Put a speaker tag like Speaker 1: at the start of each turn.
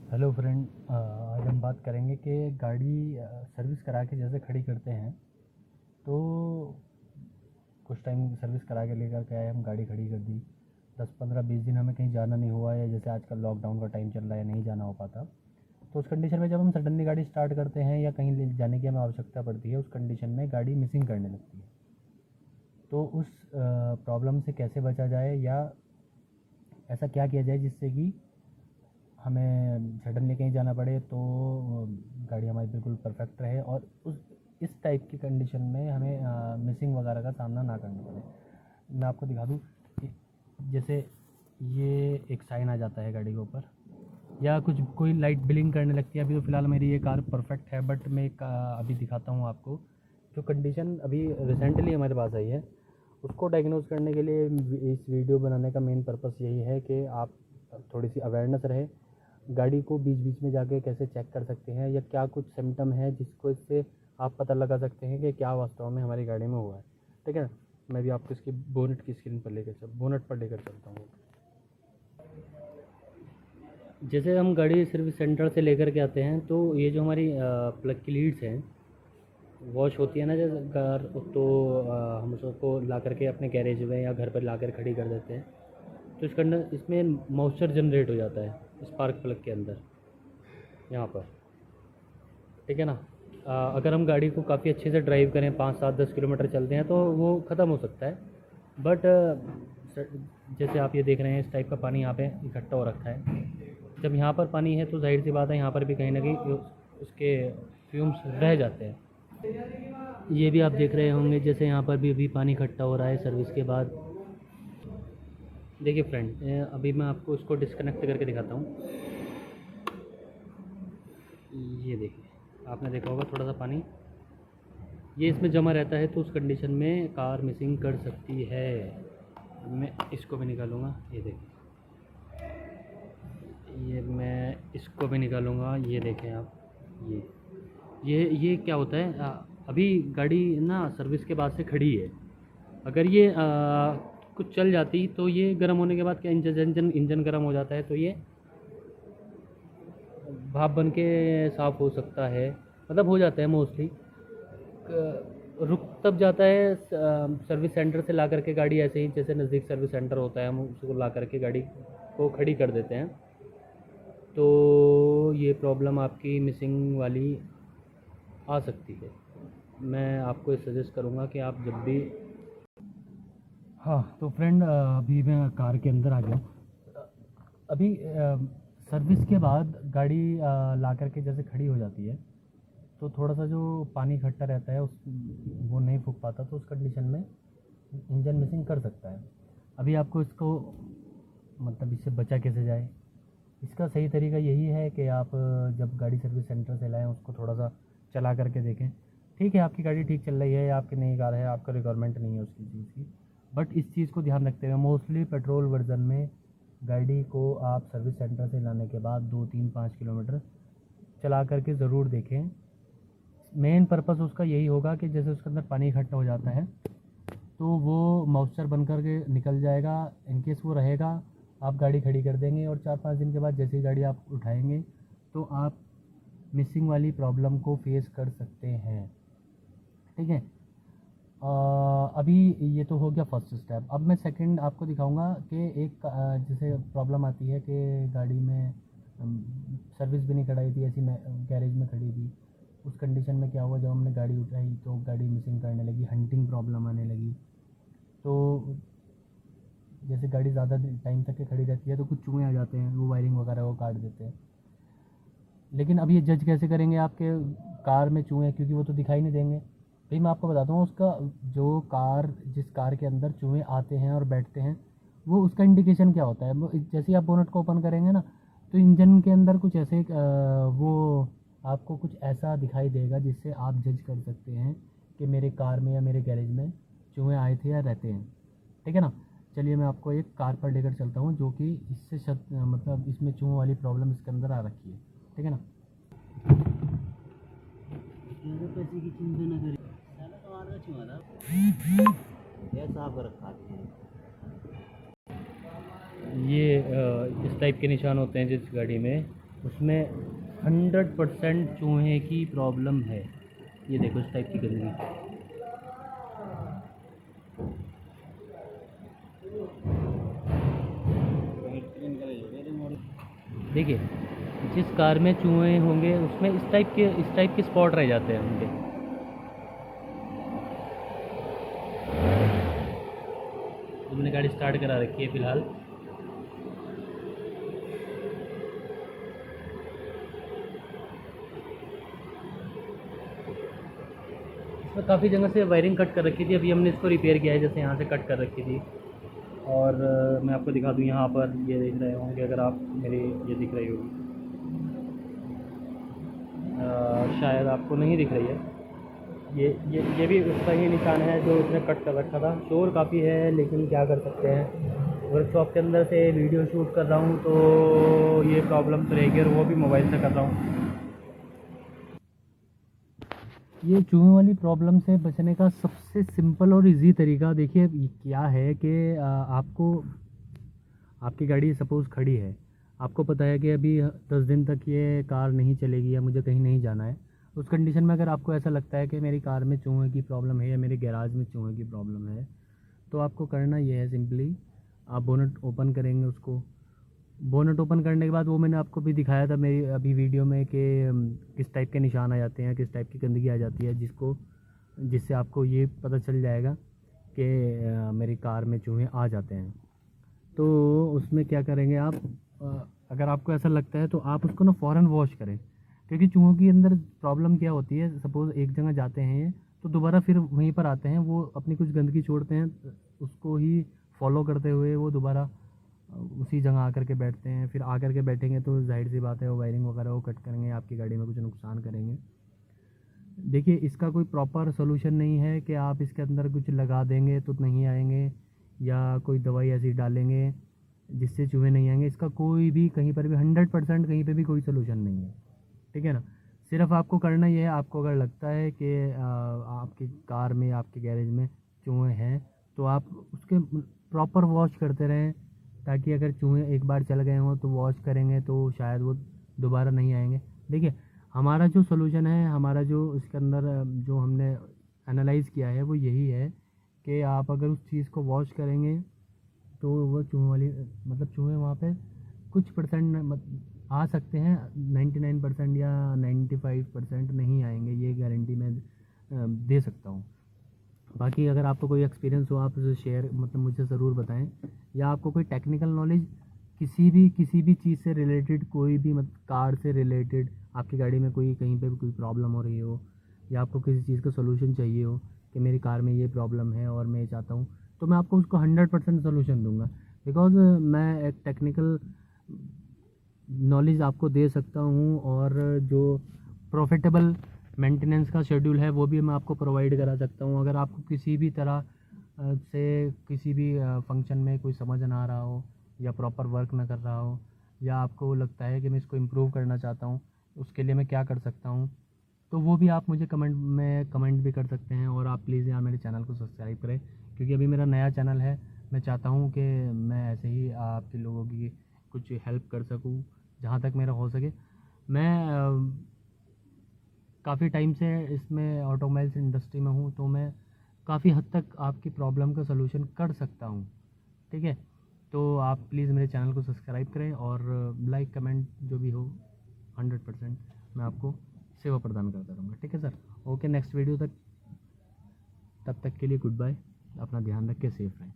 Speaker 1: Hello friend, आज हम बात करेंगे कि गाड़ी सर्विस करा के जैसे खड़ी करते हैं तो कुछ टाइम सर्विस करा के लेकर के आए, हम गाड़ी खड़ी कर दी। 10-15-20 दिन हमें कहीं जाना नहीं हुआ, या जैसे आजकल लॉकडाउन का टाइम चल रहा है, नहीं जाना हो पाता, तो उस कंडीशन में जब हम सडनली गाड़ी स्टार्ट करते हैं या कहीं ले जाने की हमें आवश्यकता पड़ती है, उस कंडीशन में गाड़ी मिसिंग करने लगती है। तो उस प्रॉब्लम से कैसे बचा जाए, या ऐसा क्या किया जाए जिससे कि हमें सडनली कहीं जाना पड़े तो गाड़ी हमारी बिल्कुल परफेक्ट रहे, और उस इस टाइप की कंडीशन में हमें मिसिंग वगैरह का सामना ना करना पड़े। मैं आपको दिखा दूँ, जैसे ये एक साइन आ जाता है गाड़ी के ऊपर, या कुछ कोई लाइट ब्लिंक करने लगती है। अभी तो फ़िलहाल मेरी ये कार परफेक्ट है, बट मैं एक अभी दिखाता हूँ आपको जो कंडीशन अभी रिसेंटली हमारे पास आई है। उसको डायग्नोज करने के लिए इस वीडियो बनाने का मेन पर्पस यही है कि आप थोड़ी सी अवेयरनेस रहे, गाड़ी को बीच बीच में जाके कैसे चेक कर सकते हैं, या क्या कुछ सिम्टम है जिसको इससे आप पता लगा सकते हैं कि क्या वास्तव में हमारी गाड़ी में हुआ है। ठीक है, मैं भी आपको इसकी बोनट पर लेकर चलता हूँ। जैसे हम गाड़ी सर्विस सेंटर से लेकर के आते हैं, तो ये जो हमारी प्लग की लीड्स हैं, वॉश होती है ना जब कार, तो हम उसको ला करके अपने गैरेज में या घर पर ला कर खड़ी कर देते हैं। तो इसके अंदर इसमें मॉइस्चर जनरेट हो जाता है स्पार्क प्लग के अंदर, यहाँ पर। ठीक है ना। अगर हम गाड़ी को काफ़ी अच्छे से ड्राइव करें, 5-7-10 किलोमीटर चलते हैं, तो वो ख़त्म हो सकता है। बट जैसे आप ये देख रहे हैं, इस टाइप का पानी यहाँ पे इकट्ठा हो रखा है। जब यहाँ पर पानी है तो जाहिर सी बात है, यहाँ पर भी कहीं ना कहीं उसके फ्यूम्स रह जाते हैं। ये भी आप देख रहे होंगे, जैसे यहाँ पर भी अभी पानी इकट्ठा हो रहा है सर्विस के बाद। देखिए फ्रेंड, अभी मैं आपको इसको डिस्कनेक्ट करके दिखाता हूँ। ये देखिए, आपने देखा होगा थोड़ा सा पानी ये इसमें जमा रहता है, तो उस कंडीशन में कार मिसिंग कर सकती है। मैं इसको भी निकालूंगा, ये देखिए, ये मैं इसको भी निकालूंगा। ये देखें आप, ये क्या होता है, अभी गाड़ी ना सर्विस के बाद से खड़ी है। अगर ये कुछ चल जाती तो ये गर्म होने के बाद क्या, इंजन गर्म हो जाता है, तो ये भाप बन के साफ़ हो सकता है, मतलब हो जाता है मोस्टली। रुक तब जाता है सर्विस सेंटर से ला करके गाड़ी, ऐसे ही जैसे नज़दीक सर्विस सेंटर होता है, हम उसको ला करके गाड़ी को खड़ी कर देते हैं। तो ये प्रॉब्लम आपकी मिसिंग वाली आ सकती है। मैं आपको ये सजेस्ट करूँगा कि आप जब भी, हाँ तो फ्रेंड, अभी मैं कार के अंदर आ गया। अभी सर्विस के बाद गाड़ी ला करके जैसे खड़ी हो जाती है, तो थोड़ा सा जो पानी इकट्ठा रहता है उस वो नहीं फूक पाता, तो उस कंडीशन में इंजन मिसिंग कर सकता है। अभी आपको इसको मतलब इससे बचा कैसे जाए, इसका सही तरीका यही है कि आप जब गाड़ी सर्विस सेंटर से लाएं, उसको थोड़ा सा चला करके देखें। ठीक है, आपकी गाड़ी ठीक चल रही है, या आपकी नई कार है, आपका रिक्वायरमेंट नहीं है उसकी चीज़ की, बट इस चीज़ को ध्यान रखते हुए मोस्टली पेट्रोल वर्जन में गाड़ी को आप सर्विस सेंटर से लाने के बाद 2-3-5 किलोमीटर चला करके ज़रूर देखें। मेन पर्पस उसका यही होगा कि जैसे उसके अंदर पानी इकट्ठा हो जाता है, तो वो मॉइस्चर बन कर के निकल जाएगा। इनकेस वो रहेगा, आप गाड़ी खड़ी कर देंगे, और 4-5 दिन के बाद जैसे ही गाड़ी आप उठाएंगे, तो आप मिसिंग वाली प्रॉब्लम को फेस कर सकते हैं। ठीक है। अभी ये तो हो गया फर्स्ट स्टेप। अब मैं सेकंड आपको दिखाऊंगा कि एक जैसे प्रॉब्लम आती है कि गाड़ी में सर्विस भी नहीं कराई थी, ऐसी गैरेज में खड़ी थी। उस कंडीशन में क्या हुआ, जब हमने गाड़ी उठाई तो गाड़ी मिसिंग करने लगी, हंटिंग प्रॉब्लम आने लगी। तो जैसे गाड़ी ज़्यादा टाइम तक के खड़ी रहती है, तो कुछ चूहे आ जाते हैं, वो वायरिंग वगैरह वो काट देते हैं। लेकिन अब ये जज कैसे करेंगे आपके कार में चूहे, क्योंकि वो तो दिखाई नहीं देंगे। भाई मैं आपको बताता हूँ, उसका जो जिस कार के अंदर चूहे आते हैं और बैठते हैं, वो उसका इंडिकेशन क्या होता है। वो जैसे ही आप बोनट को ओपन करेंगे ना, तो इंजन के अंदर कुछ ऐसे वो आपको कुछ ऐसा दिखाई देगा जिससे आप जज कर सकते हैं कि मेरे कार में या मेरे गैरेज में चूहे आए थे या रहते हैं। ठीक है ना। चलिए मैं आपको एक कार पर लेकर चलता हूँ, जो कि इससे मतलब इसमें चूहों वाली प्रॉब्लम इसके अंदर आ रखी है। ठीक है ना। पैसे की चिंता न करें, साला तो आ रहा चुहा था, ऐसा आप रखा है। ये इस टाइप के निशान होते हैं जिस गाड़ी में उसमें 100% चूहे की प्रॉब्लम है। ये देखो इस टाइप की गंदगी। देखिए, जिस कार में चूहे होंगे उसमें इस टाइप के स्पॉट रह जाते हैं उनके। तो मैंने गाड़ी स्टार्ट करा रखी है फ़िलहाल। इसमें काफ़ी जगह से वायरिंग कट कर रखी थी, अभी हमने इसको रिपेयर किया है, जैसे यहाँ से कट कर रखी थी। और मैं आपको दिखा दूँ, यहाँ पर ये देख रहे होंगे अगर आप, मेरी ये दिख रही होगी, शायद आपको नहीं दिख रही है। ये भी उसका ही निशान है जो उसने कट कर रखा था। शोर काफ़ी है लेकिन क्या कर सकते हैं, वर्कशॉप के अंदर से वीडियो शूट कर रहा हूँ तो ये प्रॉब्लम तो रहेगी, और वो भी मोबाइल से कर रहा हूँ। ये चूहे वाली प्रॉब्लम से बचने का सबसे सिंपल और इजी तरीका देखिए क्या है कि आपको, आपकी गाड़ी सपोज़ खड़ी है, आपको पता है कि अभी 10 दिन तक ये कार नहीं चलेगी या मुझे कहीं नहीं जाना है। उस कंडीशन में अगर आपको ऐसा लगता है कि मेरी कार में चूहे की प्रॉब्लम है या मेरे गैराज में चूहे की प्रॉब्लम है, तो आपको करना ये है, सिंपली आप बोनट ओपन करेंगे उसको। बोनट ओपन करने के बाद वो मैंने आपको भी दिखाया था मेरी अभी वीडियो में कि किस टाइप के निशान आ जाते हैं, किस टाइप की गंदगी आ जाती है, जिससे आपको ये पता चल जाएगा कि मेरी कार में चूहे आ जाते हैं। तो उसमें क्या करेंगे आप, अगर आपको ऐसा लगता है तो आप उसको ना फ़ौरन वॉश करें, क्योंकि चूहों की अंदर प्रॉब्लम क्या होती है, सपोज़ एक जगह जाते हैं तो दोबारा फिर वहीं पर आते हैं, वो अपनी कुछ गंदगी छोड़ते हैं, उसको ही फॉलो करते हुए वो दोबारा उसी जगह आकर के बैठते हैं। फिर आकर के बैठेंगे तो जाहिर सी बात है वो वायरिंग वगैरह वो कट करेंगे, आपकी गाड़ी में कुछ नुकसान करेंगे। देखिए, इसका कोई प्रॉपर सोल्यूशन नहीं है कि आप इसके अंदर कुछ लगा देंगे तो नहीं आएंगे, या कोई दवाई ऐसी डालेंगे जिससे चूहे नहीं आएंगे। इसका कोई भी कहीं पर भी 100% कहीं पे भी कोई सोल्यूशन नहीं है, ठीक है ना। सिर्फ आपको करना ये है, आपको अगर लगता है कि आपकी कार में, आपके गैरेज में चूहे हैं, तो आप उसके प्रॉपर वॉश करते रहें, ताकि अगर चूहे एक बार चल गए हों तो वॉश करेंगे तो शायद वो दोबारा नहीं आएंगे। देखिए, हमारा जो सोल्यूशन है, हमारा जो इसके अंदर जो हमने एनालाइज़ किया है वो यही है कि आप अगर उस चीज़ को वॉश करेंगे तो वो चूहे वाली, मतलब चूहे वहाँ पे कुछ परसेंट आ सकते हैं, 99% या 95% नहीं आएंगे, ये गारंटी मैं दे सकता हूँ। बाकी अगर आपको कोई एक्सपीरियंस हो आप उसे शेयर, मतलब मुझे ज़रूर बताएं, या आपको कोई टेक्निकल नॉलेज किसी भी चीज़ से रिलेटेड, कोई भी कार से रिलेटेड, आपकी गाड़ी में कोई कहीं पे भी कोई प्रॉब्लम हो रही हो, या आपको किसी चीज़ का सोल्यूशन चाहिए हो कि मेरी कार में ये प्रॉब्लम है और मैं चाहता हूँ, तो मैं आपको उसको 100% सोल्यूशन दूंगा। बिकॉज़ मैं एक टेक्निकल नॉलेज आपको दे सकता हूँ, और जो प्रॉफिटेबल मेंटेनेंस का शेड्यूल है वो भी मैं आपको प्रोवाइड करा सकता हूँ। अगर आपको किसी भी तरह से किसी भी फंक्शन में कोई समझ ना आ रहा हो, या प्रॉपर वर्क ना कर रहा हो, या आपको लगता है कि मैं इसको इम्प्रूव करना चाहता हूँ, उसके लिए मैं क्या कर सकता हूँ, तो वो भी आप मुझे कमेंट में कमेंट भी कर सकते हैं। और आप प्लीज़ यार मेरे चैनल को सब्सक्राइब करें, क्योंकि अभी मेरा नया चैनल है। मैं चाहता हूँ कि मैं ऐसे ही आपके लोगों की कुछ हेल्प कर सकूँ, जहाँ तक मेरा हो सके। मैं काफ़ी टाइम से इसमें ऑटोमोबाइल्स इंडस्ट्री में हूँ, तो मैं काफ़ी हद तक आपकी प्रॉब्लम का सलूशन कर सकता हूँ, ठीक है। तो आप प्लीज़ मेरे चैनल को सब्सक्राइब करें, और लाइक कमेंट जो भी हो 100% मैं आपको सेवा प्रदान करता रहूँगा, ठीक है सर। ओके, नेक्स्ट वीडियो तक, तब तक के लिए गुड बाय। अपना ध्यान रख के सेफ रहें।